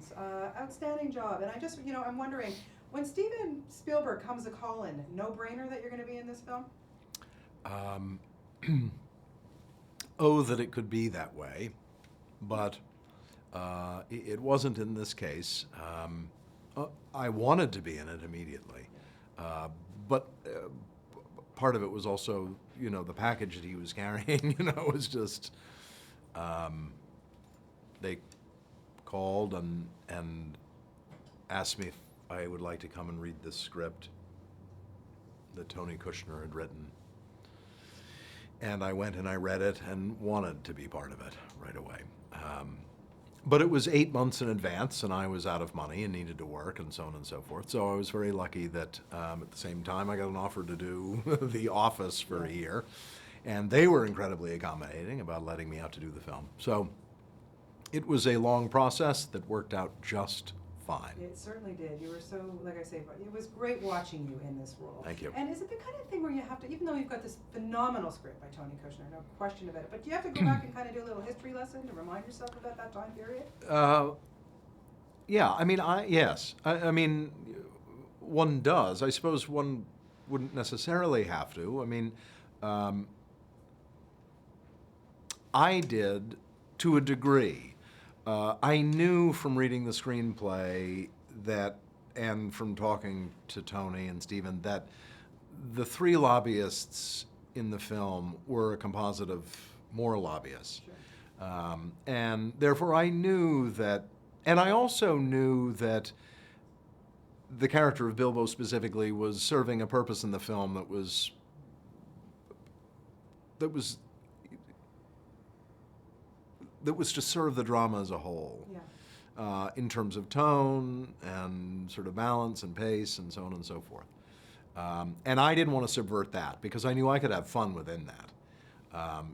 Congratulations. Outstanding job. And I just, I'm wondering, when Steven Spielberg comes a call-in, no-brainer that you're going to be in this film? Um, oh, that it could be that way, but it wasn't in this case. I wanted to be in it immediately, but part of it was also, the package that he was carrying, was just, they called and asked me if I would like to come and read this script that Tony Kushner had written. And I went and I read it and wanted to be part of it right away. But it was 8 months in advance, and I was out of money and needed to work and so on and so forth. So I was very lucky that at the same time I got an offer to do The Office for a year. And they were incredibly accommodating about letting me out to do the film. So it was a long process that worked out just fine. It certainly did. You were so, like I say, it was great watching you in this role. Thank you. And is it the kind of thing where you have to, even though you've got this phenomenal script by Tony Kushner, no question about it, but do you have to go back and kind of do a little history lesson to remind yourself about that time period? Yeah, I mean, yes. I mean, one does. I suppose one wouldn't necessarily have to. I mean, I did to a degree. I knew from reading the screenplay that, and from talking to Tony and Steven, that the three lobbyists in the film were a composite of more lobbyists. Sure. And therefore I knew that, and I also knew that the character of Bilbo specifically was serving a purpose in the film that was to serve the drama as a whole. Yeah. In terms of tone and sort of balance and pace and so on and so forth. And I didn't want to subvert that because I knew I could have fun within that.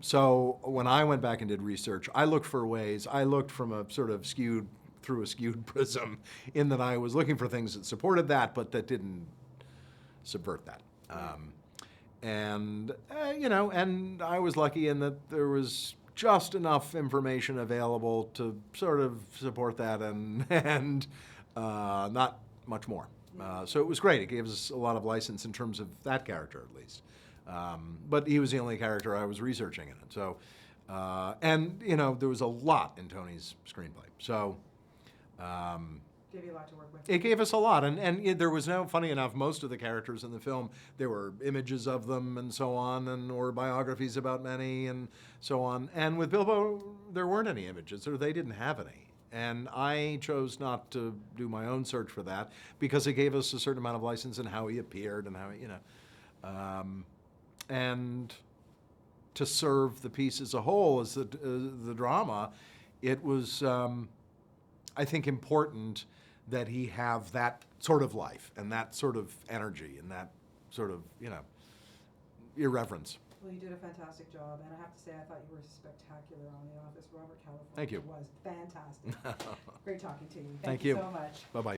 So when I went back and did research, I looked for ways, I looked from a sort of skewed prism in that I was looking for things that supported that but that didn't subvert that. And I was lucky in that there was just enough information available to sort of support that and not much more. So it was great. It gave us a lot of license in terms of that character, at least. But he was the only character I was researching in it. So, and there was a lot in Tony's screenplay. So. Gave you a lot to work with. It gave us a lot, and there was funny enough, most of the characters in the film, there were images of them and so on, or biographies about many and so on. And with Bilbo, there weren't any images, or they didn't have any. And I chose not to do my own search for that because it gave us a certain amount of license in how he appeared and how, and to serve the piece as a whole, as the drama, it was, I think, important that he have that sort of life and that sort of energy and that sort of, irreverence. Well, you did a fantastic job, and I have to say, I thought you were spectacular on The Office. Robert California Thank you. was fantastic. Great talking to you. Thank you you so much. Bye-bye.